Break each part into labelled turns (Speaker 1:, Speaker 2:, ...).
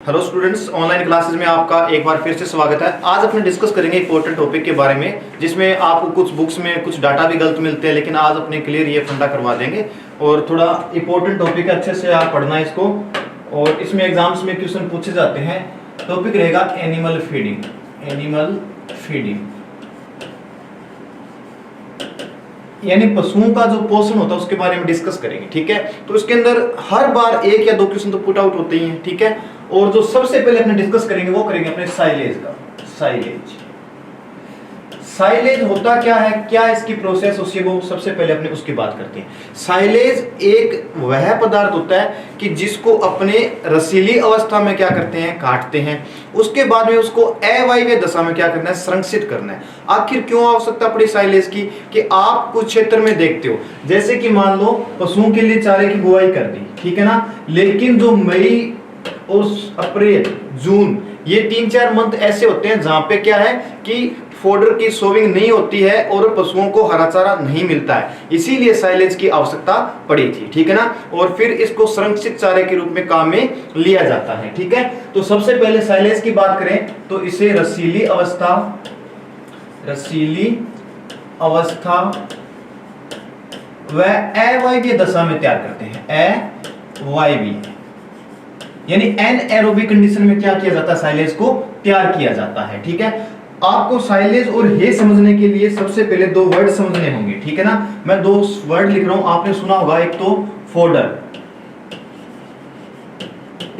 Speaker 1: Hello students, online classes में आपका एक बार फिर से स्वागत है। आज अपने डिस्कस करेंगे इंपॉर्टेंट टॉपिक के बारे में, जिसमें आपको कुछ बुक्स में कुछ डाटा भी गलत मिलते हैं, लेकिन आज अपने क्लियर ये फंडा करवा देंगे। और थोड़ा इंपॉर्टेंट टॉपिक है, अच्छे से आप पढ़ना इसको। और इसमें एग्जाम्स में क्वेश्चन पूछे जाते हैं। टॉपिक रहेगा एनिमल फीडिंग। एनिमल फीडिंग यानी पशुओं का जो पोषण होता है उसके बारे में डिस्कस करेंगे, ठीक है। तो इसके अंदर हर बार एक या दो क्वेश्चन तो पुट आउट होते ही हैं, ठीक है। और जो सबसे पहले अपने डिस्कस करेंगे वो करेंगे अपने साइलेज का। साइलेज होता क्या है, क्या इसकी प्रोसेस होती है, वो सबसे पहले अपने उसकी बात करते हैं। साइलेज एक वह पदार्थ होता है कि जिसको अपने रसीली अवस्था में क्या करते हैं, काटते हैं। उसके बाद में उसको अवायवीय दशा में क्या करना है, संरक्षित करना है। आखिर क्यों आवश्यकता पड़ी साइलेज की, कि आप कुछ क्षेत्र में देखते हो, जैसे कि मान लो पशुओं के लिए चारे की बुआई कर दी, ठीक है ना, लेकिन जो मई और अप्रैल जून ये 3-4 मंथ ऐसे होते हैं जहां पे क्या है कि फोडर की सोविंग नहीं होती है और पशुओं को हरा चारा नहीं मिलता है। इसीलिए साइलेज की आवश्यकता पड़ी थी, ठीक है ना। और फिर इसको संरक्षित चारे के रूप में काम में लिया जाता है, ठीक है। तो सबसे पहले साइलेज की बात करें तो इसे रसीली अवस्था व अवायवीय दशा में तैयार करते हैं। अवायवीय यानी एनएरोबिक कंडीशन में क्या किया जाता है, साइलेज को तैयार किया जाता है, ठीक है। आपको साइलेज और हे समझने के लिए सबसे पहले दो वर्ड समझने होंगे, ठीक है ना। मैं दो वर्ड लिख रहा हूं, आपने सुना होगा, एक तो फोडर,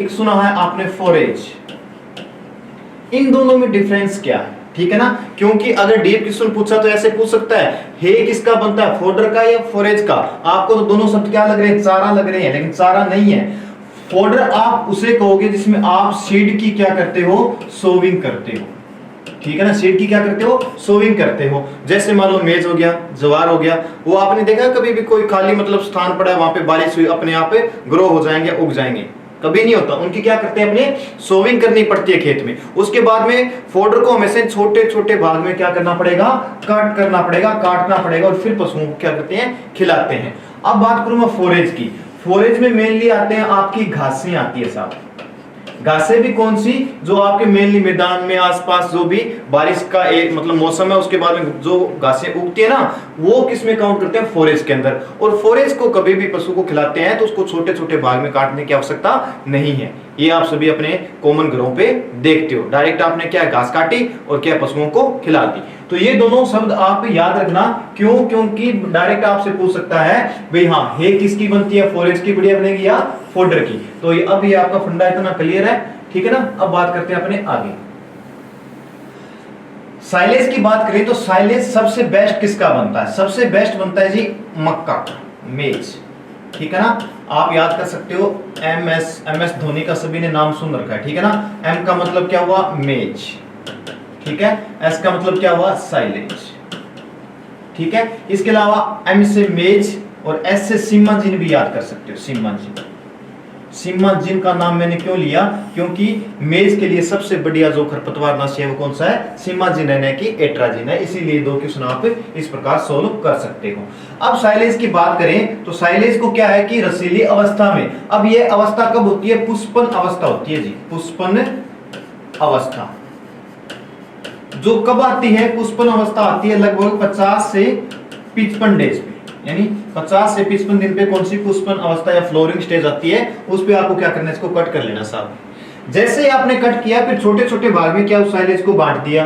Speaker 1: एक सुना है आपने फोरेज। इन दोनों में डिफरेंस क्या है, ठीक है ना। क्योंकि अगर डीप क्वेश्चन पूछा तो ऐसे पूछ सकता है, हे किसका बनता है, फोडर का या फोरेज का। आपको तो दोनों शब्द क्या लग रहे हैं, चारा लग रहे हैं, लेकिन चारा नहीं है। फोडर आप उसे कहोगे जिसमें आप सीड की क्या करते हो, सोविंग करते हो, ठीक है ना। सीड की क्या करते हो, सोविंग करते हो। जैसे मान लो मेज हो गया, ज्वार हो गया, वो आपने देखा कभी भी कोई खाली मतलब स्थान पड़ा है, वहां पे बारिश हुई, अपने आप पे ग्रो हो जाएंगे, उग जाएंगे, कभी नहीं होता। उनकी क्या करते हैं, अपने सोविंग करनी पड़ती है खेत में। उसके बाद में फोडर को हमेशा छोटे छोटे भाग में क्या करना पड़ेगा, कट करना पड़ेगा, काटना पड़ेगा, और फिर पशुओं को क्या करते हैं, खिलाते हैं। अब बात करूं मैं फोरेज की। फोरेज में मेनली आते हैं आपकी घासें आती है साहब। घासें भी कौन सी, जो आपके मेनली मैदान में आसपास जो भी बारिश का एक मतलब मौसम है, उसके बाद में जो घासें उगती है ना, वो किस में काउंट करते हैं, फोरेज के अंदर। और फोरेज को कभी भी पशु को खिलाते हैं तो उसको छोटे छोटे भाग में काटने की आवश्यकता नहीं है। ये आप सभी अपने कॉमन घरों पे देखते हो, डायरेक्ट आपने क्या घास काटी और क्या पशुओं को खिला दी। तो ये दोनों शब्द आप याद रखना, क्यों, क्योंकि डायरेक्ट आपसे पूछ सकता है भाई हाँ, हे किसकी बनती है, फोरेज की बढ़िया बनेगी या फोडर की। तो ये अब ये आपका फंडा इतना क्लियर है, ठीक है ना। अब बात करते हैं अपने आगे। साइलेज की बात करें तो साइलेज सबसे बेस्ट किसका बनता है, सबसे बेस्ट बनता है जी मक्का का, मेज, ठीक है ना। आप याद कर सकते हो, एम एस धोनी का सभी ने नाम सुन रखा है, ठीक है ना। एम का मतलब क्या हुआ, मेज, ठीक है। एस का मतलब क्या हुआ, साइलेज, ठीक है। इसके अलावा एम से मेज और एस से सिम्माजिन भी याद कर सकते हो, सिम्माजिन। सिम्माजिन का नाम मैंने क्यों लिया, क्योंकि मेज के लिए सबसे बढ़िया जो खरपतवारनाशी है वो कौन सा है, सिम्माजिन है, कि एट्राजिन है। इसीलिए दो क्वेश्चन आप इस प्रकार सोल्व कर सकते हो। अब साइलेज की बात करें तो साइलेज को क्या है कि रसीली अवस्था में, अब ये अवस्था कब होती है, पुष्पन अवस्था होती है जी, पुष्पन अवस्था। जो कब आती है, पुष्पन अवस्था आती है लगभग 50 से 55 डेज पे, यानी 50 से 55 दिन पे कौन सी पुष्पन अवस्था या फ्लोरिंग स्टेज आती है, उस पे आपको क्या करना है, इसको कट कर लेना साहब। जैसे ही आपने कट किया, फिर छोटे छोटे भाग में क्या उस साइलेज को बांट दिया।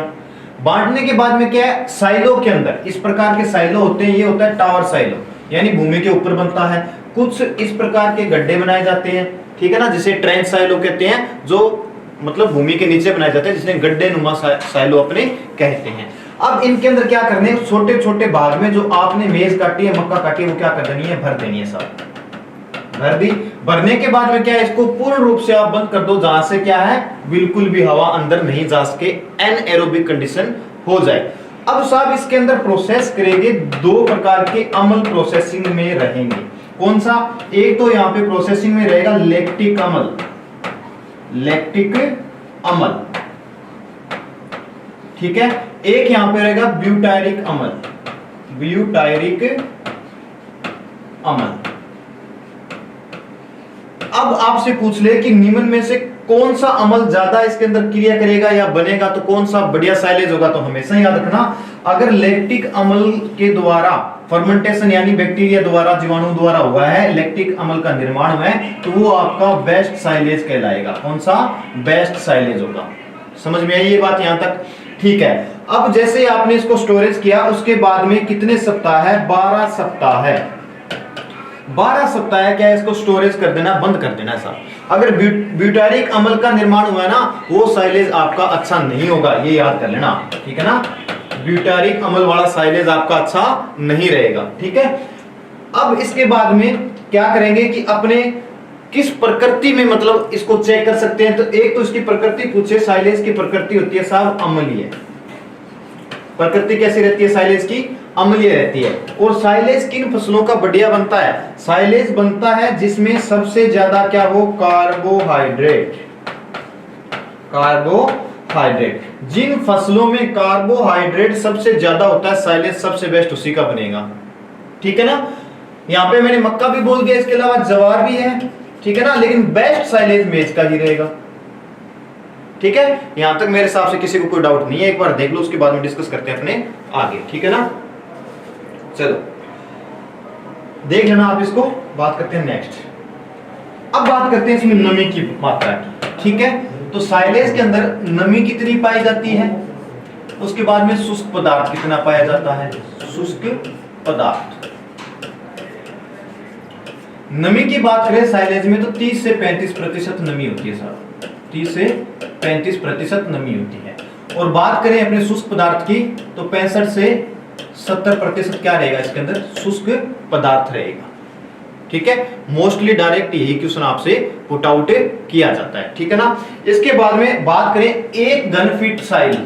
Speaker 1: बांटने के बाद में क्या है, साइलो के अंदर इस प्रकार के साइलो होते हैं। ये होता है टावर साइलो, यानी भूमि के ऊपर बनता है। कुछ इस प्रकार के गड्ढे बनाए जाते हैं, ठीक है ना, जिसे ट्रेंच साइलो कहते हैं, जो मतलब भूमि के नीचे बनाए जाते हैं, जिसने गड्ढे नुमा साइलो अपने कहते हैं। अब इनके अंदर क्या करने हैं, छोटे छोटे भाग में जो आपने मेज काटी है, मक्का काटी है, वो क्या कर देनी है, भर देनी है साहब। भर दी। भरने के बाद में क्या है, इसको पूर्ण रूप से आप बंद कर दो, जहां से क्या है, बिल्कुल भी हवा अंदर नहीं जा सके, एनएरोबिक कंडीशन हो जाए। अब साहब इसके अंदर प्रोसेस करेंगे, दो प्रकार के अमल प्रोसेसिंग में रहेंगे। कौन सा, एक तो यहाँ पे प्रोसेसिंग में रहेगा लैक्टिक अमल, लैक्टिक अमल, ठीक है। एक यहां पे रहेगा ब्यूटायरिक अमल, ब्यूटायरिक अमल। अब आपसे पूछ ले कि निम्न में से कौन सा अमल ज्यादा इसके अंदर क्रिया करेगा या बनेगा, तो कौन सा बढ़िया साइलेज होगा, तो हमेशा याद रखना अगर लैक्टिक अमल के द्वारा फर्मेंटेशन यानी बैक्टीरिया द्वारा, जीवाणु द्वारा हुआ है, लैक्टिक अमल का निर्माण हुआ है, तो वो आपका बेस्ट साइलेज कहलाएगा। कौन सा? बेस्ट साइलेज होगा। समझ में आई ये बात यहां तक? ठीक है। अब जैसे आपने इसको स्टोरेज किया, उसके बाद में कितने सप्ताह है? 12 सप्ताह है। 12 सप्ताह है क्या, इसको स्टोरेज कर देना, बंद कर देना साहब। अगर ब्यूटारिक अमल का निर्माण हुआ है ना, वो साइलेज आपका अच्छा नहीं होगा, ये याद कर लेना, ठीक है ना। ब्यूटारिक अमल वाला साइलेज आपका अच्छा नहीं रहेगा, ठीक है। अब इसके बाद में क्या करेंगे कि अपने किस प्रकृति में मतलब इसको चेक कर सकते हैं, तो एक तो इसकी प्रकृति पूछे, साइलेज की प्रकृति होती है साहब अम्लीय। प्रकृति कैसी रहती है साइलेज की? अम्लीय रहती है। और साइलेज किन फसलों का बढ़िया बनता है? साइलेज बनता है जिसमें सबसे ज्यादा क्या हो? कार्बोहाइड्रेट। कार्बोहाइड्रेट, जिन फसलों में कार्बोहाइड्रेट सबसे ज्यादा होता है, साइलेज सबसे बेस्ट उसी का बनेगा, ठीक है ना। यहां पे मैंने मक्का भी बोल दिया, इसके अलावा जवार भी है, ठीक है ना, लेकिन बेस्ट साइलेज मेज का ही रहेगा, ठीक है। यहां तक मेरे हिसाब से किसी को कोई डाउट नहीं है, एक बार देख लो, उसके बाद में डिस्कस करते हैं अपने आगे, ठीक है ना। चलो देख लेना आप इसको, बात करते हैं नेक्स्ट। अब बात करते हैं इसमें नमी की मात्रा की, ठीक है। तो साइलेज के अंदर नमी कितनी पाई जाती है, उसके बाद में शुष्क पदार्थ कितना पाया जाता है? शुष्क पदार्थ। नमी की बात करें साइलेज में तो 30 से 35% नमी होती है साहब, 30 से 35% नमी होती है। और बात करें अपने शुष्क पदार्थ की तो 65 से 70% क्या रहेगा इसके अंदर? शुष्क पदार्थ रहेगा, ठीक है। मोस्टली डायरेक्ट यही क्वेश्चन आपसे पुट आउट किया जाता है, ठीक है ना। इसके बाद में बात करें एक घन फीट साइल,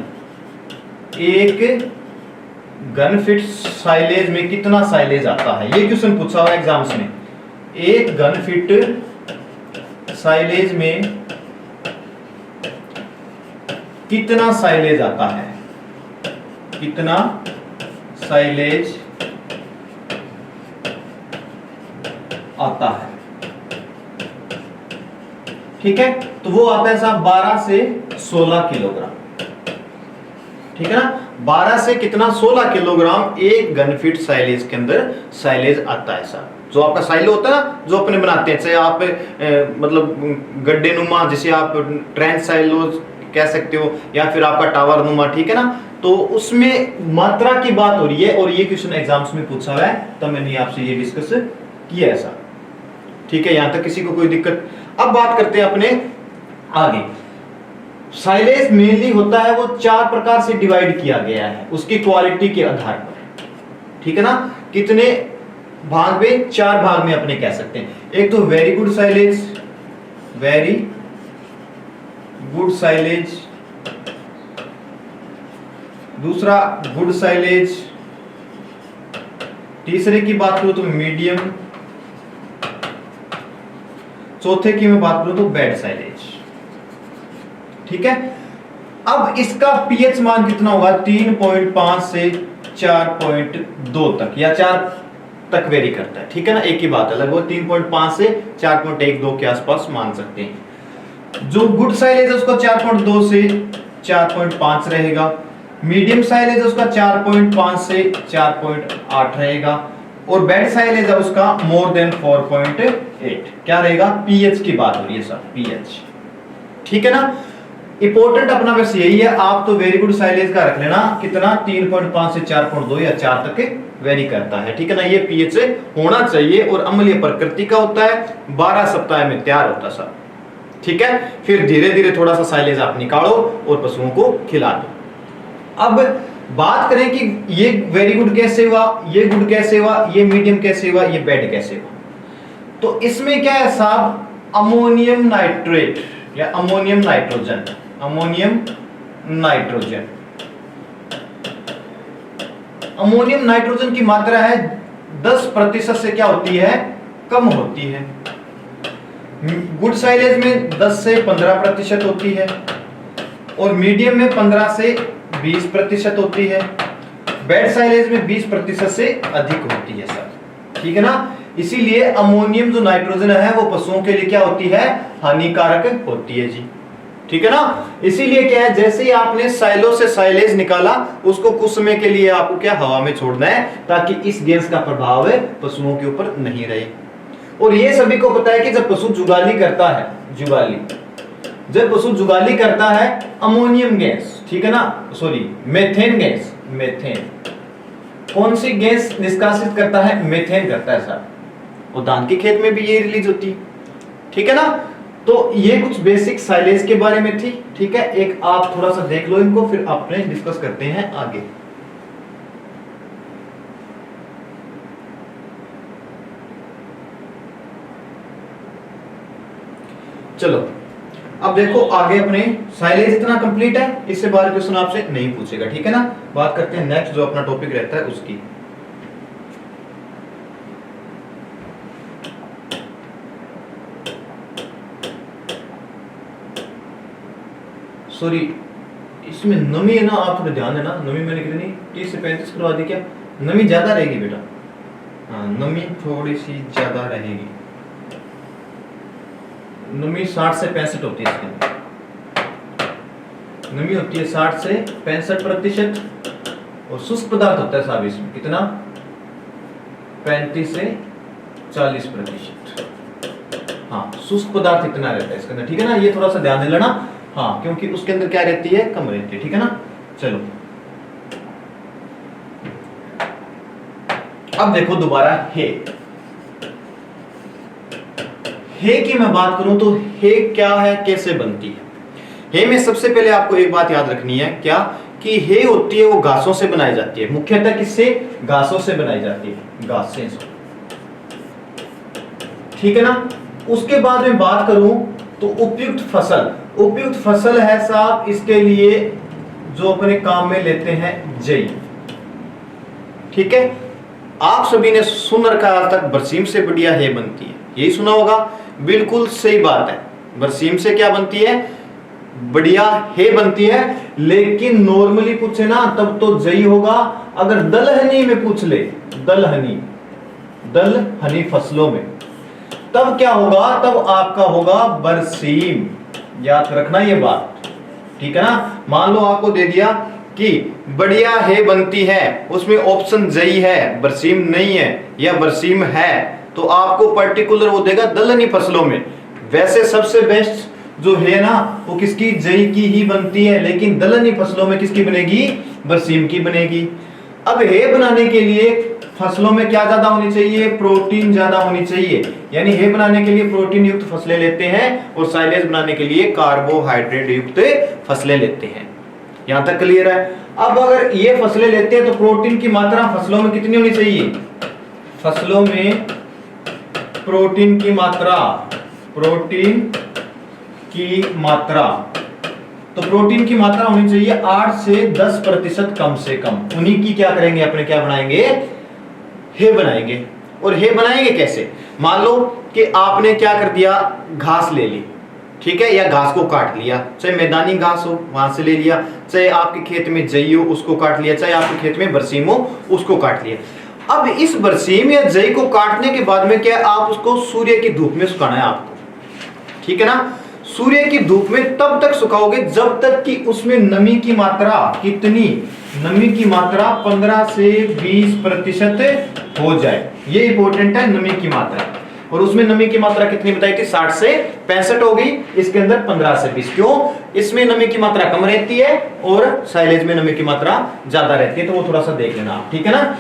Speaker 1: एक घन फीट साइलेज में कितना साइलेज आता है, ये क्वेश्चन पूछा हुआ एग्जाम्स में। एक घन फीट साइलेज में कितना साइलेज आता है? कितना साइलेज आता है, ठीक है। तो वो आता है साहब 12 से 16 किलोग्राम, ठीक है ना। 12 से कितना? 16 किलोग्राम एक घन फीट साइलेज के अंदर साइलेज आता है साहब। जो आपका साइलो होता है ना, जो अपने बनाते हैं, चाहे आप मतलब गड्ढे नुमा, जिसे आप ट्रेंच साइलो कह सकते हो, या फिर आपका टावर नुमा, ठीक है ना। तो उसमें मात्रा की बात हो रही है, और ये क्वेश्चन एग्जाम्स में पूछा हुआ है, तो मैंने आपसे ये डिस्कस किया ऐसा, ठीक है। यहां तक किसी को कोई दिक्कत? अब बात करते हैं अपने आगे। साइलेज मेनली होता है, वो 4 प्रकार से डिवाइड किया गया है उसकी क्वालिटी के आधार पर, ठीक है ना। कितने भाग में? 4 भाग में अपने कह सकते हैं। एक तो very good silage, very good silage, दूसरा गुड साइलेज, तीसरे की बात करूं तो मीडियम, चौथे की मैं बात करूं तो बैड साइलेज, ठीक है। अब इसका पीएच मान कितना होगा? 3.5 से 4.2 तक या 4 तक वेरी करता है, ठीक है ना। एक ही बात है, लगभग 3.5 से 4.12 के आसपास मान सकते हैं। जो गुड साइलेज है उसका 4.2 से 4.5 रहेगा, मीडियम साइलेज है उसका 4.5 से 4.8 रहेगा, और बैड साइलेज है उसका मोर देन 4.8 क्या रहेगा? पीएच की बात हो रही है सर, पीएच, ठीक है ना। इंपॉर्टेंट अपना बस यही है, आप तो वेरी गुड साइलेज का रख लेना, कितना? 3.5 से 4.2 या 4 तक वेरी करता है, ठीक है ना। ये पीएच होना चाहिए, और अम्लीय प्रकृति का होता है, 12 सप्ताह में तैयार होता है सर, ठीक है। फिर धीरे धीरे थोड़ा सा साइलेज आप निकालो और पशुओं को खिला दो। अब बात करें कि ये वेरी गुड कैसे हुआ, ये गुड कैसे हुआ, ये मीडियम कैसे हुआ, ये बैड कैसे हुआ। तो इसमें क्या है साहब? अमोनियम नाइट्रेट या ammonium nitrogen, ammonium nitrogen, ammonium nitrogen की मात्रा है 10% से क्या होती है? कम होती है। गुड साइलेज में 10 से 15% होती है, और मीडियम में 15 से 20% होती है, बैड साइलेज में 20% से अधिक होती है सर, ठीक है ना। इसीलिए अमोनियम जो नाइट्रोजन है वो पशुओं के लिए क्या होती है? हानिकारक होती है जी। ठीक है ना। इसीलिए क्या है, जैसे ही आपने साइलो से साइलेज निकाला, उसको कुछ समय के लिए आपको क्या हवा में छोड़ना है, ताकि इस गैस का प्रभाव पशुओं के ऊपर नहीं रहे। और ये सभी को पता है कि जब पशु जुगाली करता है, जब पशु जुगाली करता है, अमोनियम गैस, ठीक है ना, सॉरी मेथेन गैस, मेथेन कौन सी गैस निष्कासित करता है, मेथेन करता है साहब। और धान के खेत में भी ये रिलीज होती है, ठीक है ना। तो ये कुछ बेसिक साइलेज के बारे में थी, ठीक है। एक आप थोड़ा सा देख लो इनको, फिर अपने डिस्कस करते हैं आगे। चलो अब देखो आगे अपने साइलेज इतना कंप्लीट है, इससे बाहर क्वेश्चन आपसे नहीं पूछेगा, ठीक है ना। बात करते हैं नेक्स्ट जो अपना टॉपिक रहता है उसकी। सॉरी, इसमें नमी है ना, आप थोड़ा ध्यान देना। नमी मैंने कितनी 30 से 35 करवा दी क्या? नमी ज्यादा रहेगी बेटा, हाँ नमी थोड़ी सी ज्यादा रहेगी। नमी 60 से 65 होती है इसके अंदर, नमी होती है 60 से 65%। और शुष्क पदार्थ होता है साहब इसमें कितना, 35 से 40%। हाँ शुष्क पदार्थ इतना रहता है इसके अंदर, ठीक है ना। ये थोड़ा सा ध्यान दे लेना, हाँ क्योंकि उसके अंदर क्या रहती है, कम रहती है, ठीक है ना। चलो अब देखो दोबारा हे की मैं बात करूं तो हे क्या है, कैसे बनती है। हे में सबसे पहले आपको एक बात याद रखनी है, क्या कि हे होती है वो घासों से बनाई जाती है। मुख्यतः किससे, घासों से बनाई जाती है, घासें से, ठीक है ना। उसके बाद में बात करूं तो उपयुक्त फसल है साहब इसके लिए जो अपने काम में लेते हैं जई, ठीक है। आप सभी ने सुन रखा आज तक, बरसीम से बढ़िया हे बनती है, यही सुना होगा, बिल्कुल सही बात है। बरसीम से क्या बनती है, बढ़िया हे बनती है। लेकिन नॉर्मली पूछे ना तब तो जई होगा। अगर दलहनी में पूछ ले, दलहनी फसलों में, तब क्या होगा, तब आपका होगा बरसीम। याद रखना ये बात, ठीक है ना। मान लो आपको दे दिया कि बढ़िया हे बनती है, उसमें ऑप्शन जई है, बरसीम नहीं है या बरसीम है, तो आपको पर्टिकुलर वो देगा दलहनी फसलों में। वैसे सबसे बेस्ट जो है ना वो किसकी, जई की ही बनती है, लेकिन दलहनी फसलों में किसकी बनेगी, बरसीम की बनेगी। अब हे बनाने के लिए फसलों में क्या ज्यादा होनी चाहिए, प्रोटीन ज्यादा होनी चाहिए। यानी हे बनाने के लिए प्रोटीन युक्त फसलें लेते हैं और साइलेज बनाने के लिए कार्बोहाइड्रेट युक्त फसलें लेते हैं। यहां तक क्लियर है। अब अगर ये फसलें लेते हैं तो प्रोटीन की मात्रा फसलों में कितनी होनी चाहिए, फसलों में प्रोटीन की मात्रा, तो प्रोटीन की मात्रा होनी चाहिए 8 से 10% कम से कम। उन्हीं की क्या करेंगे, अपने क्या बनाएंगे, हे बनाएंगे। और हे बनाएंगे कैसे, मान लो कि आपने क्या कर दिया, घास ले ली, ठीक है, या घास को काट लिया, चाहे मैदानी घास हो वहां से ले लिया, चाहे आपके खेत में जई हो उसको काट लिया, चाहे आपके खेत में बरसीम हो उसको काट लिया। अब इस बरसीम या जई को काटने के बाद में क्या, आप उसको सूर्य की धूप में सुखाना है आपको, ठीक है ना। सूर्य की धूप में तब तक सुखाओगे जब तक कि उसमें नमी की मात्रा कितनी, नमी की मात्रा 15 से 20% हो जाए। ये इंपॉर्टेंट है, नमी की मात्रा। और उसमें नमी की मात्रा कितनी बताई थी, 60 से 65 हो गई, इसके अंदर 15 से 20। क्यों, इसमें नमी की मात्रा कम रहती है और साइलेज में नमी की मात्रा ज्यादा रहती है, तो वो थोड़ा सा देख लेना, ठीक है ना।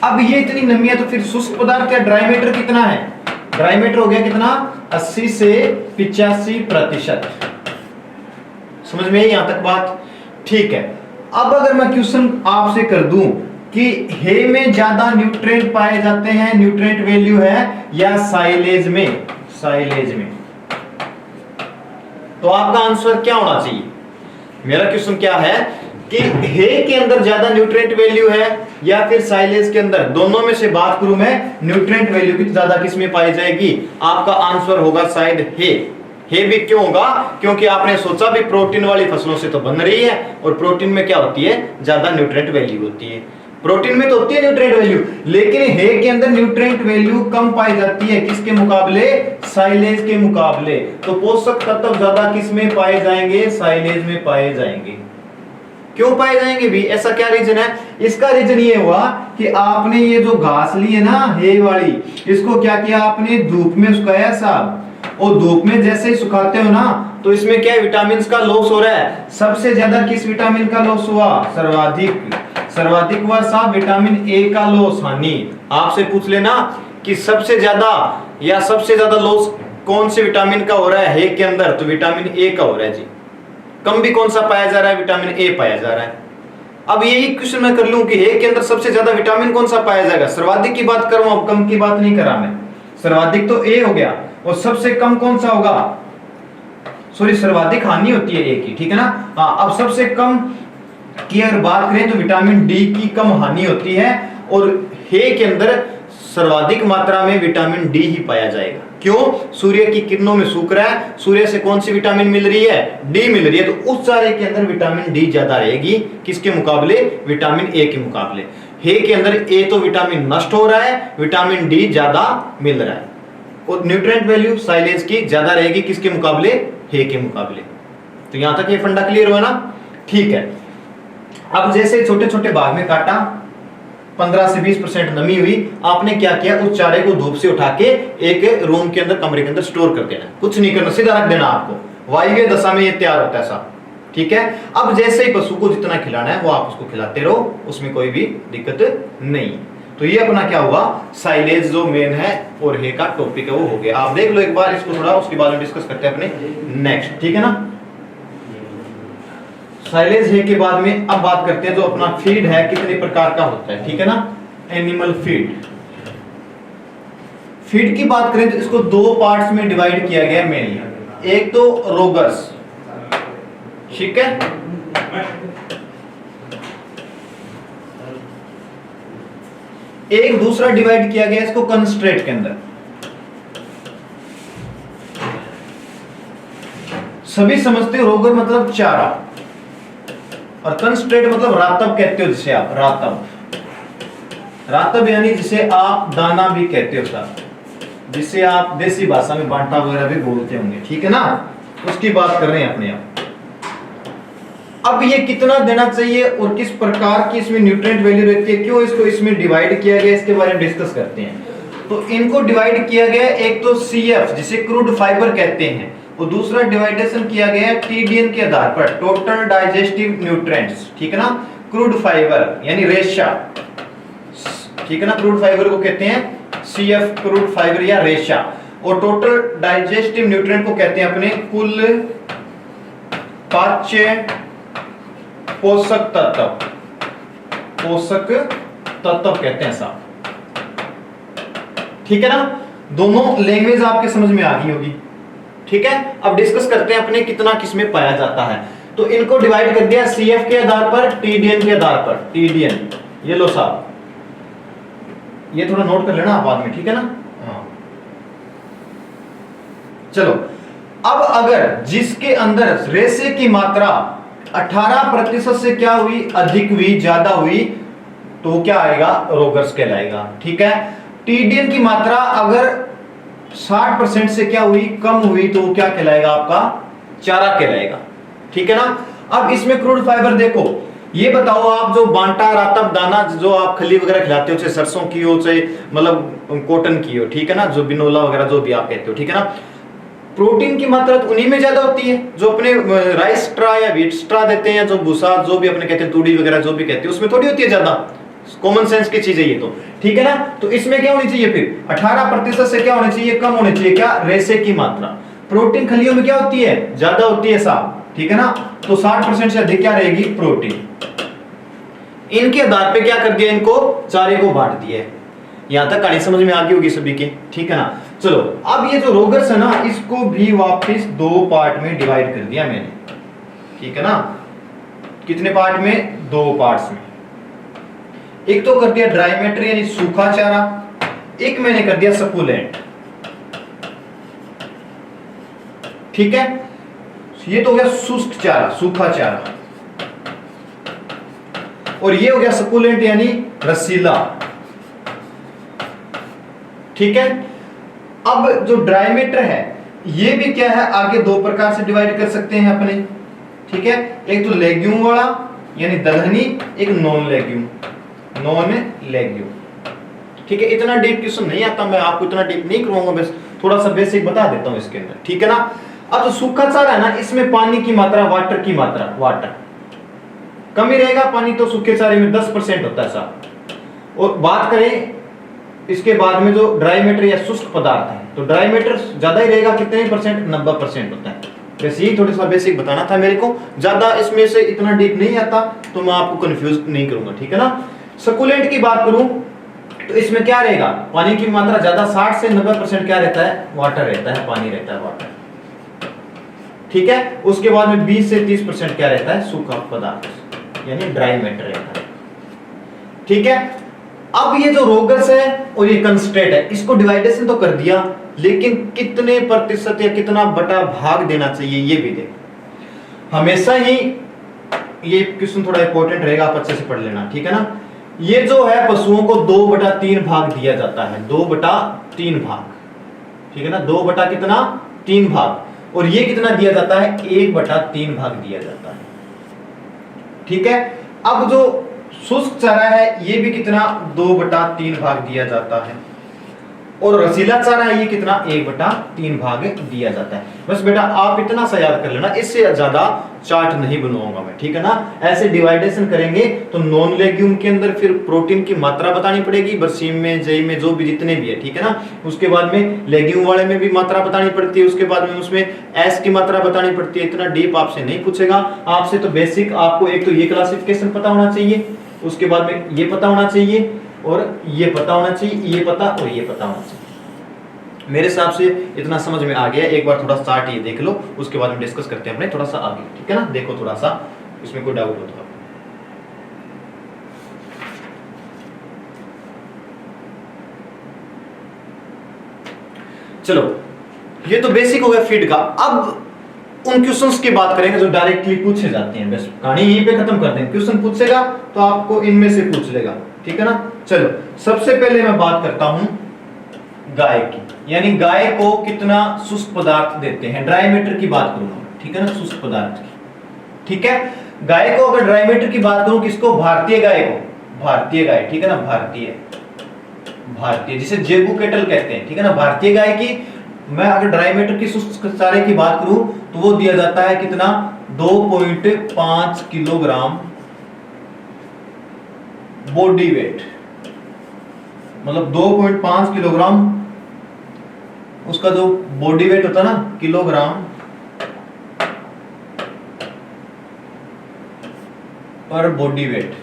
Speaker 1: अब ये इतनी नमी है तो फिर शुष्क पदार्थ या ड्राई मैटर कितना है, ड्राई मैटर हो गया कितना, 80 से 85%। समझ में आई यहां तक बात, ठीक है। अब अगर मैं क्वेश्चन आपसे कर दूं कि हे में ज्यादा न्यूट्रिएंट पाए जाते हैं, न्यूट्रिएंट वैल्यू है, या साइलेज में, तो आपका आंसर क्या होना चाहिए। मेरा क्वेश्चन क्या है कि हे के अंदर ज्यादा न्यूट्रिएंट वैल्यू है या फिर साइलेज के अंदर, दोनों में से बात करूं मैं, न्यूट्रिएंट वैल्यू की ज्यादा किस में पाई जाएगी, आपका आंसर होगा शायद हे। हे भी क्यों होगा, क्योंकि आपने सोचा भी प्रोटीन वाली फसलों से तो बन रही है, और प्रोटीन में क्या होती है, ज्यादा न्यूट्रिएंट वैल्यू होती है। प्रोटीन में तो होती है न्यूट्रिएंट वैल्यू, लेकिन हे के अंदर न्यूट्रिएंट वैल्यू कम पाई जाती है, किसके मुकाबले? साइलेज के मुकाबले। तो पोषक तत्व ज्यादा किस में पाए जाएंगे? साइलेज में पाए जाएंगे। क्यों पाए जाएंगे भी? ऐसा क्या रीजन है? इसका रीजन ये हुआ कि आपने ये जो घास ली है ना हे वाली, इसको क्या किया आपने? धूप में सुखाया साहब, और धूप में जैसे ही सुखाते हो ना तो इसमें क्या विटामिन का लॉस हो रहा है। सबसे ज्यादा किस विटामिन का लॉस हुआ? सर्वाधिक हुआ साहब विटामिन ए का लॉस। हानि आपसे पूछ लेना कि सबसे ज्यादा लॉस कौन से विटामिन का हो रहा है हे के अंदर, तो विटामिन ए का हो रहा है जी। कम भी कौन सा पाया जा रहा है? विटामिन ए पाया जा रहा है। अब यही क्वेश्चन मैं कर लूं कि हे के अंदर सबसे ज्यादा विटामिन कौन सा पाया जाएगा? सर्वाधिक की बात कर रहा हूं, अब कम की बात नहीं करा मैं। सर्वाधिक तो ए हो गया, और सबसे कम कौन सा होगा? सॉरी, सर्वाधिक हानि होती है ए की, ठीक है ना। हाँ, अब सबसे कम की अगर बात करें तो विटामिन डी की कम हानि होती है, और हे के अंदर सर्वाधिक मात्रा में विटामिन डी ही पाया जाएगा। क्यों? सूर्य की किरणों में सूख रहा है, सूर्य से कौन सी विटामिन मिल रही है? डी मिल रही है, तो उस चारे के अंदर विटामिन डी ज्यादा रहेगी, किसके मुकाबले? विटामिन ए के मुकाबले। हे के अंदर ए तो विटामिन नष्ट हो रहा है, विटामिन डी ज्यादा मिल रहा है, और न्यूट्रिएंट वैल्यू साइलेज की ज्यादा रहेगी, किसके मुकाबले? हे के मुकाबले। तो यहां तक ये फंडा क्लियर हुआ ना? ठीक है। अब जैसे छोटे छोटे भाग में काटा, 15 से 20% नमी हुई, आपने क्या किया? उस चारे को धूप से उठा के एक रूम के अंदर, कमरे के अंदर स्टोर कर देना। कुछ नहीं करना, सीधा रख देना। आपको वायवीय दशा में ये तैयार होता है साहब, ठीक है। अब जैसे ही पशु को जितना खिलाना है वो आप उसको खिलाते रहो, उसमें कोई भी दिक्कत नहीं। तो ये अपना क्या हुआ? साइलेज जो मेन है और हे का टॉपिक है वो हो गया। आप देख लो एक बार इसको थोड़ा, उसके बाद में डिस्कस करते हैं अपने नेक्स्ट, ठीक है ना। साइलेज है के बाद में अब बात करते हैं जो अपना फीड है कितने प्रकार का होता है, ठीक है ना। एनिमल फीड की बात करें तो इसको दो पार्ट्स में डिवाइड किया गया मेनली। एक तो रोगर्स, ठीक है, एक दूसरा डिवाइड किया गया इसको कंस्ट्रेट के अंदर। सभी समझते हो रोगर मतलब चारा, और कंस्ट्रेट मतलब रातब कहते हो, जिसे आप रातब यानी जिसे आप दाना भी कहते हो साहब, जिसे आप देसी भाषा में बांटा वगैरह भी बोलते होंगे, ठीक है ना। उसकी बात कर रहे हैं अपने आप। अब ये कितना देना चाहिए और किस प्रकार की इसमें न्यूट्रिएंट वैल्यू रहती है, क्यों इसको इसमें डिवाइड किया गया, इसके बारे में डिस्कस करते हैं। तो इनको डिवाइड किया गया, एक तो CF जिसे क्रूड फाइबर कहते हैं, और दूसरा डिवाइडेशन किया गया है TDN के आधार पर, टोटल डाइजेस्टिव न्यूट्रिएंट्स, ठीक है ना। क्रूड फाइबर यानी रेशा, ठीक है ना, क्रूड फाइबर को कहते हैं CF क्रूड फाइबर या रेशा, और टोटल डाइजेस्टिव न्यूट्रिएंट को कहते हैं अपने कुल पाच्य पोषक तत्व कहते हैं साहब, ठीक है ना। दोनों लैंग्वेज आपके समझ में आ गई होगी, ठीक है। अब डिस्कस करते हैं अपने कितना किसमें पाया जाता है। तो इनको डिवाइड कर दिया CF के आधार पर, TDN के आधार पर। TDN ये लो साहब, ये थोड़ा नोट कर लेना आप बाद में, ठीक है ना। हाँ चलो, अब अगर जिसके अंदर रेशे की मात्रा 18% से क्या हुई, अधिक हुई, ज्यादा हुई, तो क्या आएगा? रोगर्स कहलाएगा, ठीक है। TDN की मात्रा अगर 60% से क्या हुई, कम हुई, तो क्या कहलाएगा? आपका चारा कहलाएगा, ठीक है ना। अब इसमें क्रूड फाइबर देखो, ये बताओ आप जो बांटा रातब दाना जो आप खली वगैरह खिलाते हो, चाहे सरसों की हो, चाहे मतलब कॉटन की हो, ठीक है ना, जो बिनोला वगैरह जो भी आप कहते हो, ठीक है ना। प्रोटीन की मात्रा तो उन्हीं में ज्यादा होती है जो अपने राइस स्ट्रा या व्हीट स्ट्रा देते हैं, या जो भूसा जो भी अपने कहते हैं, तूड़ी वगैरह जो भी कहते हैं, उसमें थोड़ी होती है ज्यादा। कॉमन सेंस की चीज है ये तो, ठीक है ना। तो इसमें क्या होनी चाहिए फिर? 18% से क्या होना चाहिए? कम होनी चाहिए। क्या? रेशे की मात्रा। प्रोटीन खलियों में क्या होती है? ज्यादा होती है साहब, ठीक है ना। तो 60% से अधिक क्या रहेगी? प्रोटीन। इनके आधार पे क्या कर दिया? इनको चारे को बांट दिया। यहां तक कहानी समझ में आ गई होगी सभी की, ठीक है ना। चलो, अब ये जो रोगर्स है ना, इसको भी वापस दो पार्ट में डिवाइड कर दिया मैंने, ठीक है ना। कितने पार्ट में? दो पार्ट्स में। एक तो कर दिया ड्राई मैटर यानी सूखा चारा, एक मैंने कर दिया सकुलेंट, ठीक है। ये तो हो गया शुष्क चारा, सूखा चारा। और ये हो गया सकुलेंट यानी रसीला। ठीक है, अब जो ड्राई मैटर है ये भी क्या है, आगे दो प्रकार से डिवाइड कर सकते हैं अपने। ठीक है, एक तो लेग्यूम वाला यानी दलहनी, एक नॉन लेग्यूम, नॉन लेग्यूम। ठीक है, इतना डीप क्वेश्चन नहीं आता, मैं आपको इतना डीप नहीं करवाऊंगा, बस थोड़ा सा बेसिक बता देता हूं इसके अंदर। ठीक है ना। अब जो सूखा चारा है ना, इसमें पानी की मात्रा, वाटर की मात्रा, वाटर कम ही रहेगा, पानी तो सूखे चारे में 10% होता है साहब। और बात करें इसके बाद में जो ड्राई मैटर या शुष्क पदार्थ है, तो ड्राई मैटर ज्यादा ही रहेगा, कितने परसेंट, 90% होता है। बस यही थोड़ा सा बेसिक बताना था मेरे को, ज्यादा इसमें से इतना डीप नहीं आता, तो मैं आपको कंफ्यूज नहीं करूंगा। ठीक है ना। सकुलेंट की बात करूं तो इसमें क्या रहेगा, पानी की मात्रा ज्यादा, 60 से 90% क्या रहता है, वाटर रहता है, पानी रहता है, वाटर। ठीक है, उसके बाद में 20 से 30% क्या रहता है, सूखा पदार्थ यानी ड्राई मैटर रहता है। ठीक है, अब ये जो रोगस है और ये कंस्ट्रेट है, इसको डिवाइडेशन तो कर दिया, लेकिन कितने प्रतिशत या कितना बटा भाग देना चाहिए ये भी दे। हमेशा ही ये क्वेश्चन थोड़ा इंपॉर्टेंट रहेगा, आप अच्छे से पढ़ लेना। ठीक है ना। ये जो है पशुओं को 2/3 भाग दिया जाता है, 2/3 भाग। ठीक है ना, 2 कितना, 3 भाग। और ये कितना दिया जाता है, 1/3 भाग दिया जाता है। ठीक है, अब जो शुष्क चारा है ये भी कितना, 2/3 भाग दिया जाता है। और रसीला चारा है ये कितना, 1/3 भाग दिया जाता है। बस बेटा आप इतना सा याद कर लेना, इससे ज्यादा चार्ट नहीं बनवाऊंगा मैं। ठीक है ना। ऐसे डिवाइडेशन करेंगे तो नॉन लेग्यूम के अंदर फिर प्रोटीन की मात्रा बतानी पड़ेगी, बरसीम में, जई में, जो भी जितने भी है। ठीक है ना। उसके बाद में लेग्यूम वाले में भी मात्रा बतानी पड़ती है, उसके बाद में उसमें एस की मात्रा बतानी पड़ती है। इतना डीप आपसे नहीं पूछेगा, आपसे तो बेसिक आपको एक तो ये क्लासिफिकेशन पता होना चाहिए, उसके बाद में ये पता होना चाहिए, और ये पता होना चाहिए, ये पता और ये पता होना चाहिए। मेरे हिसाब से इतना समझ में आ गया। एक बार थोड़ा चार्ट ये देख लो, उसके बाद में डिस्कस करते हैं अपने थोड़ा सा आगे। ठीक है ना। देखो थोड़ा सा इसमें कोई डाउट हो तो। चलो ये तो बेसिक हो गया फीड का। अब उन क्वेश्चंस की बात करेंगे जो डायरेक्टली पूछे जाते हैं। बस कहानी यहीं पे खत्म कर देंगे, क्वेश्चन पूछेगा तो आपको इनमें से पूछ लेगा। ठीक है ना। चलो सबसे पहले मैं बात करता हूं गाय की, यानी गाय को कितना शुष्क पदार्थ देते हैं, ड्राई मैटर की बात करूंगा। ठीक है ना, शुष्क पदार्थ की। ठीक है, गाय को अगर ड्राई मैटर की बात करूं, किसको, भारतीय गाय को, भारतीय गाय। ठीक है ना, भारतीय जिसे जेबू केटल कहते हैं। ठीक है ना, भारतीय गाय की मैं अगर ड्राई मैटर की शुष्क चारे की बात करूं तो वो दिया जाता है कितना, 2.5 किलोग्राम बॉडी वेट, मतलब 2.5 किलोग्राम उसका जो बॉडी वेट होता है ना, किलोग्राम पर बॉडी वेट,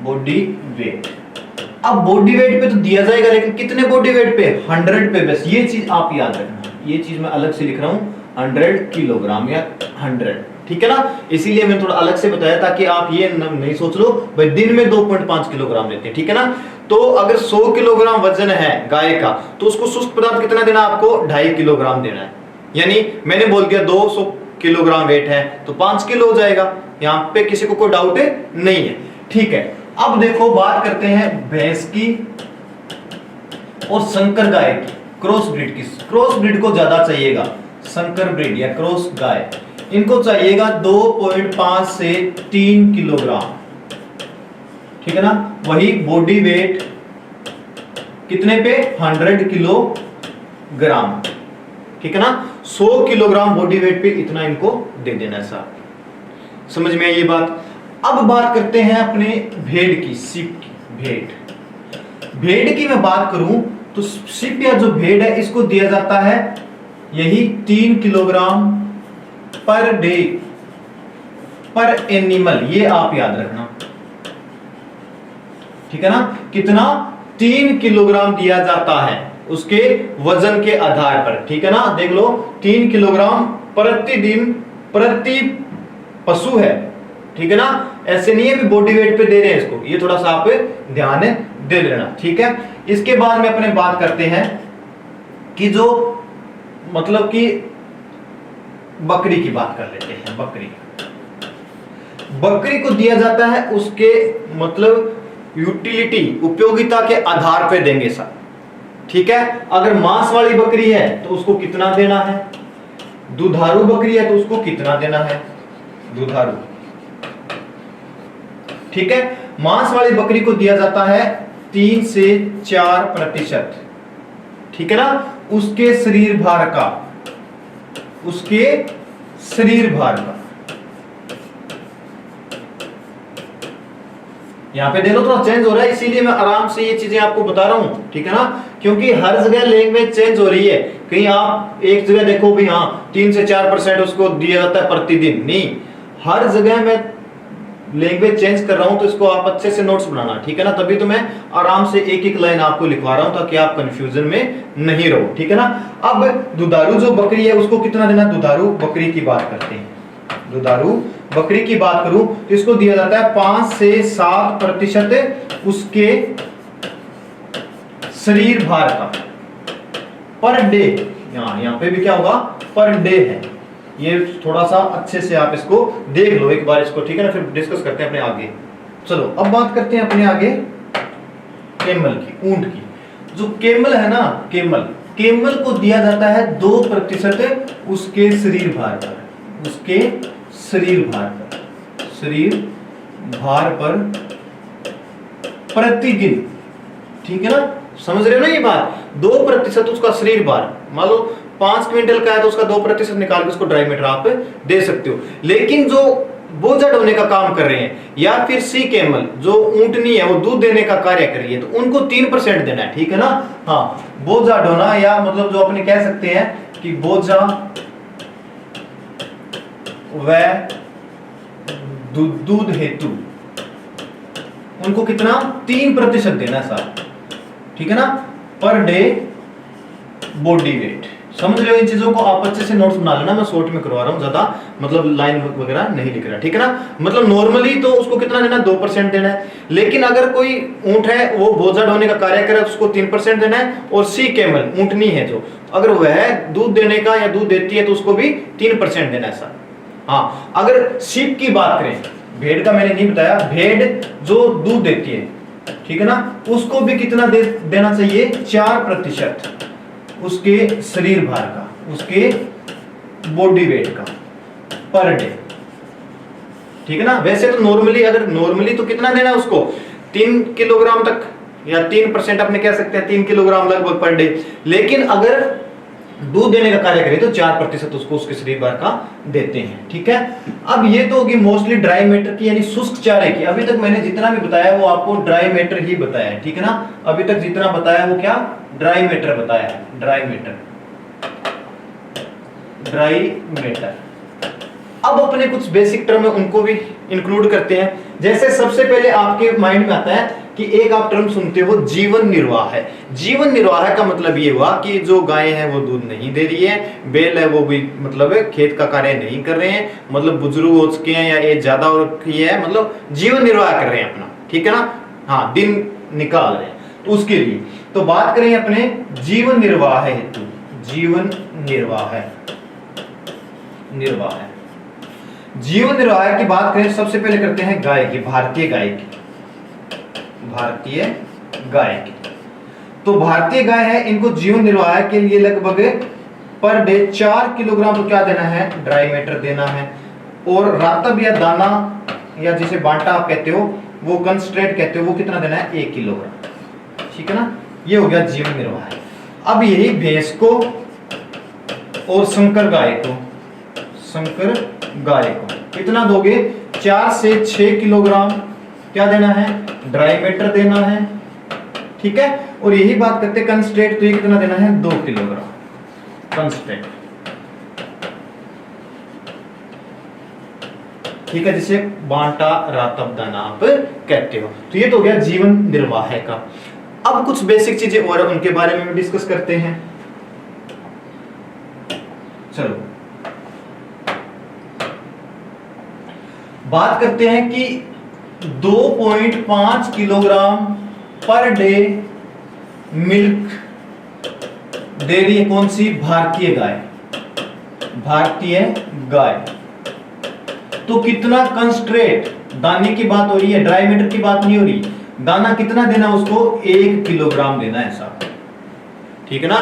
Speaker 1: बॉडी वेट। अब बॉडी वेट पे तो दिया जाएगा, लेकिन कितने बॉडी वेट पे, 100 पे। बस ये चीज आप याद रखना, ये चीज मैं अलग से लिख रहा हूं, 100 किलोग्राम या 100। ठीक है ना, इसीलिए मैं थोड़ा अलग से बताया ताकि आप ये नहीं सोच लो भाई दिन में 2.5 किलोग्राम लेते हैं। ठीक है ना। तो अगर 100 किलोग्राम वजन है गाय का, तो उसको शुष्क पदार्थ कितना देना, आपको 2.5 किलोग्राम देना है। यानी मैंने बोल दिया 200 किलोग्राम वेट है तो 5 किलो हो जाएगा। यहां पे किसी को कोई डाउट नहीं है। ठीक है, अब देखो बात करते हैं भैंस की और संकर गाय की, क्रॉस ब्रीड की। क्रॉस ब्रीड को ज्यादा चाहिएगा, संकर ब्रीड या क्रॉस गाय, इनको चाहिएगा 2.5 से 3 किलोग्राम। ठीक है ना। वही बॉडी वेट कितने पे, 100 किलोग्राम। ठीक है ना, 100 किलोग्राम बॉडी वेट पे इतना इनको दे देना साहब। समझ में आई ये बात। अब बात करते हैं अपने भेड़ की, सीप की। भेड़ की मैं बात करूं तो सीप या जो भेड़ है इसको दिया जाता है यही 3 किलोग्राम पर डे पर एनिमल, ये आप याद रखना। ठीक है ना, कितना, 3 किलोग्राम दिया जाता है उसके वजन के आधार पर। ठीक है ना, देख लो 3 किलोग्राम प्रतिदिन प्रति पशु है। ठीक है ना, ऐसे नहीं है भी बॉडी वेट पे दे रहे हैं इसको, ये थोड़ा सा आप ध्यान दे लेना। ठीक है, इसके बाद में अपने बात करते हैं कि जो मतलब कि बकरी की बात कर लेते हैं। बकरी को दिया जाता है उसके मतलब यूटिलिटी, उपयोगिता के आधार पे देंगे सर, ठीक है। अगर मांस वाली बकरी है तो उसको कितना देना है, दुधारू बकरी है तो उसको कितना देना है, दुधारू, ठीक है। मांस वाली बकरी को दिया जाता है 3 से 4%, ठीक है ना, उसके शरीर भार का, उसके शरीर भार का। यहां पे देखो थोड़ा चेंज हो रहा है, इसीलिए मैं आराम से ये चीजें आपको बता रहा हूं, ठीक है ना, क्योंकि हर जगह लैंग्वेज चेंज हो रही है। कहीं आप एक जगह देखो भी हाँ 3 से 4% उसको दिया जाता है प्रतिदिन, नहीं, हर जगह मैं लैंग्वेज चेंज कर रहा हूं, तो इसको आप अच्छे से नोट्स बनाना, ठीक है ना। तभी तो मैं आराम से एक एक लाइन आपको लिखवा रहा हूं ताकि आप कंफ्यूजन में नहीं रहो, ठीक है ना। अब दुधारू जो बकरी है उसको कितना देना, दुधारू बकरी की बात करते हैं, दुधारू बकरी की बात करूं तो इसको दिया जाता है 5 से 7% उसके शरीर भार का पर डे। यहां पे भी क्या होगा, पर डे है। ये थोड़ा सा अच्छे से आप इसको देख लो एक बार इसको, ठीक है ना, फिर डिस्कस करते हैं अपने आगे। चलो अब बात करते हैं अपने आगे केमल की, ऊंट की। जो केमल है ना, केमल, केमल को दिया जाता है 2% उसके शरीर भार पर, उसके शरीर भार पर, शरीर भार पर प्रतिदिन, ठीक है ना, समझ रहे हो ना ये बात। 2% उसका शरीर भार, मान लो 5 क्विंटल का है तो उसका 2% निकाल के उसको ड्राई मैटर आप दे सकते हो। लेकिन जो बोझा ढोने का काम कर रहे हैं या फिर सी कैमल जो ऊंटनी है वो दूध देने का कार्य कर रही है तो उनको 3% देना है, ठीक है ना। हाँ, बोझा ढोना या मतलब जो अपने कह सकते हैं कि बोझा व दूध हेतु उनको कितना 3% देना है साहब, ठीक है ना, पर डे बॉडी वेट। समझ रहे हो इन चीजों को, आप अच्छे से नोट्स बना लेना, मैं शॉर्ट में करवा रहा हूं, ज्यादा मतलब लाइन वगैरह नहीं लिख रहा, ठीक है ना। मतलब नॉर्मली तो उसको कितना देना है, 2% देना है। लेकिन अगर कोई ऊंट है वो बोझा ढोने का कार्य करे तो उसको 3% देना है। और सी कैमल ऊंटनी है जो, अगर वह दूध देने का या दूध देती है तो उसको भी 3% देना है सर। हाँ, अगर शीप की बात करें, भेड़ का मैंने नहीं बताया, भेड़ जो दूध देती है, ठीक है ना, उसको भी कितना देना चाहिए, 4% उसके शरीर भार का, उसके बॉडी वेट का पर डे, ठीक है ना। वैसे तो नॉर्मली, अगर नॉर्मली तो कितना देना है उसको 3 किलोग्राम तक या 3% अपने कह सकते हैं 3 किलोग्राम लगभग पर डे। लेकिन अगर दूध देने का कार्य करे तो 4% उसको उसके शरीर भार का देते हैं, ठीक है। अब ये तो होगी मोस्टली ड्राई मैटर की यानी शुष्क चारे की। अभी तक मैंने जितना भी बताया वो आपको ड्राई मैटर ही बताया है, ठीक है ना। अभी तक जितना बताया वो क्या, ड्राई मैटर बताया है, ड्राई मैटर, ड्राई मैटर। अब अपने कुछ बेसिक टर्म है उनको भी इंक्लूड करते हैं। जैसे सबसे पहले आपके माइंड में आता है कि एक आप टर्म सुनते हो जीवन निर्वाह है। जीवन निर्वाह का मतलब ये हुआ कि जो गाय है वो दूध नहीं दे रही है, बैल है वो भी मतलब खेत का कार्य नहीं कर रहे हैं, मतलब बुजुर्ग हो चुके हैं या एज ज्यादा हो रखी है, मतलब जीवन निर्वाह कर रहे हैं अपना, ठीक है ना। हाँ, दिन निकाल रहे हैं, तो उसके लिए तो बात करें अपने जीवन निर्वाह हेतु, जीवन निर्वाह है, निर्वाह है। जीवन निर्वाह की बात करें सबसे पहले करते हैं गाय की, भारतीय गाय की, भारतीय गाय की। तो भारतीय गाय है, इनको जीवन निर्वाह के लिए लगभग पर डे 4 किलोग्राम तो क्या देना है, ड्राई मैटर देना है। और रातब या दाना या जिसे बांटा आप कहते हो, वो कंसंट्रेट कहते हो, वो कितना देना है, 1 किलोग्राम, ठीक है ना। ये हो गया जीवन निर्वाह। अब यही भैंस को और संकर गाय को, संकर गाय को कितना दोगे, 4 से 6 किलोग्राम क्या देना है, ड्राई मैटर देना है, ठीक है। और यही बात करते कंसंट्रेट, तो ये कितना देना है, 2 किलोग्राम कंसंट्रेट, ठीक है, जिसे बांटा रातब दाना आप कहते हो। तो ये तो हो गया जीवन निर्वाह का। अब कुछ बेसिक चीजें और उनके बारे में डिस्कस करते हैं। चलो बात करते हैं कि 2.5 किलोग्राम पर डे मिल्क दे रही है कौन सी, भारतीय गाय, भारतीय गाय। तो कितना कंस्ट्रेट, दाने की बात हो रही है, ड्राई मैटर की बात नहीं हो रही। दाना कितना देना उसको, 1 किलोग्राम देना है साहब, ठीक है ना।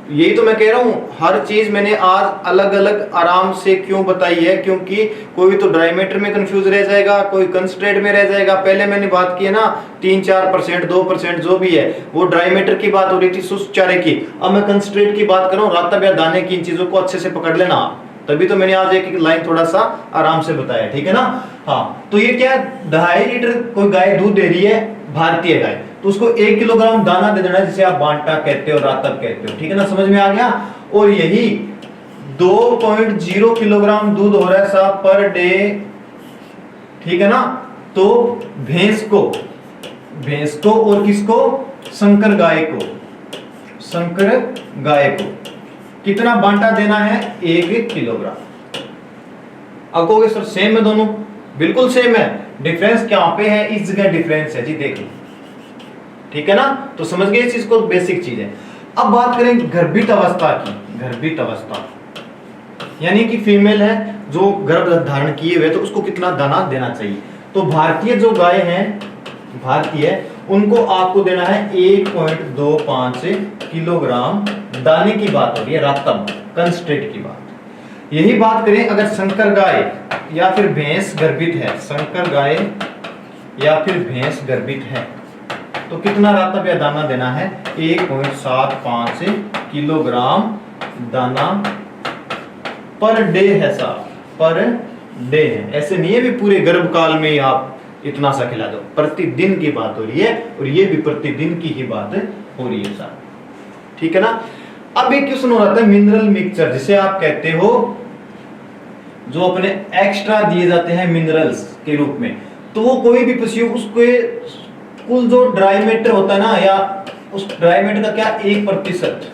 Speaker 1: यही तो मैं कह रहा हूं, हर चीज मैंने आज अलग अलग आराम से क्यों बताई है, क्योंकि कोई तो ड्राई मैटर में कंफ्यूज रह जाएगा, कोई कंसंट्रेट में रह जाएगा। पहले मैंने बात की है ना 3-4%, 2% जो भी है, वो ड्राई मैटर की बात हो रही थी, शुष्क चारे की। अब मैं कंसंट्रेट की बात कर रहा हूं, रातब या दाने की। इन चीजों को अच्छे से पकड़ लेना, तभी तो मैंने आज एक एक लाइन थोड़ा सा आराम से बताया, ठीक है ना। हाँ, तो ये क्या, 2.5 लीटर कोई गाय दूध दे रही है, भारतीय गाय, तो उसको 1 किलोग्राम दाना दे देना, जिसे आप बांटा कहते हो, रातब कहते हो, ठीक है ना, समझ में आ गया। और यही 2.0 किलोग्राम दूध हो रहा है साहब पर डे, ठीक है ना। तो भैंस को और किसको, संकर गाय को कितना बांटा देना है, 1 किलोग्राम। अब कहोगे सर सेम है दोनों, बिल्कुल सेम है, डिफरेंस क्या पे है, इस जगह डिफरेंस है जी, देख लो, ठीक है ना। तो समझ गए इस चीज को, बेसिक चीज है। अब बात करें गर्भित अवस्था की। गर्भित अवस्था यानी कि फीमेल है जो गर्भ धारण किए हुए, तो उसको कितना दाना देना चाहिए। तो भारतीय जो गाय हैं, भारतीय, उनको आपको देना है 1.25 किलोग्राम। दाने की बात हो रही है, रातब कंसंट्रेट की बात। यही बात करें अगर संकर गाय या फिर भैंस गर्भित है, संकर गाय या फिर भैंस गर्भित है, तो कितना रातब या दाना देना है, 1.75 किलोग्राम दाना पर डे है साहब, पर डे है। ऐसे नहीं है भी पूरे गर्भ काल में ही आप इतना सा खिला दो, प्रतिदिन की बात हो रही है, और ये भी प्रतिदिन की ही बात हो रही है साहब, ठीक है ना। अब एक क्वेश्चन हो रहा था मिनरल मिक्सचर, जिसे आप कहते हो जो अपने एक्स्ट्रा दिए जाते हैं मिनरल्स के रूप में। तो वो कोई भी पशु, उसके कुल जो ड्राई मैटर होता है ना, या उस ड्राई मैटर का क्या 1%,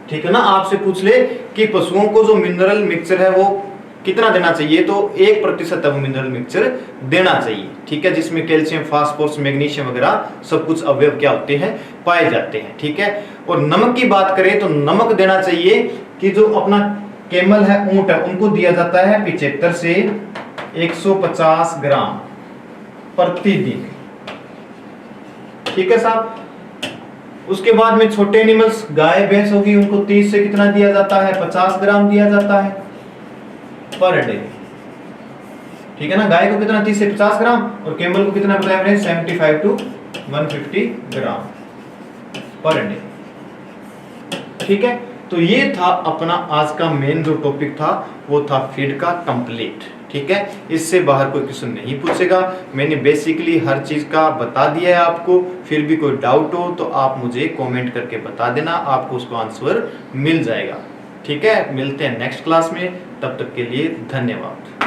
Speaker 1: ठीक है ना। आपसे पूछ ले कि पशुओं को जो मिनरल मिक्सचर है वो कितना देना चाहिए, तो 1% है वो मिनरल मिक्सचर देना चाहिए, ठीक है, जिसमें कैल्शियम, फास्फोरस, मैग्नीशियम वगैरह सब कुछ अवयव क्या होते हैं, पाए जाते हैं, ठीक है। और नमक की बात करें तो नमक देना चाहिए कि जो अपना कैमल है, ऊंट है, उनको दिया जाता है 75 से 150 ग्राम प्रतिदिन, ठीक है साहब। उसके बाद में छोटे एनिमल्स, गाय भैंस होगी, उनको 30 से कितना दिया जाता है, 50 ग्राम दिया जाता है पर डे, ठीक है ना। गाय को कितना, 30 से 50 ग्राम, और कैमल को कितना बताया मैंने, 75 टू 150 ग्राम पर डे, ठीक है। तो ये था अपना आज का मेन जो टॉपिक था, वो था फीड का कंप्लीट, ठीक है। इससे बाहर कोई क्वेश्चन नहीं पूछेगा, मैंने बेसिकली हर चीज का बता दिया है आपको। फिर भी कोई डाउट हो तो आप मुझे कमेंट करके बता देना, आपको उसका आंसर मिल जाएगा, ठीक है। मिलते हैं नेक्स्ट क्लास में, तब तक के लिए धन्यवाद।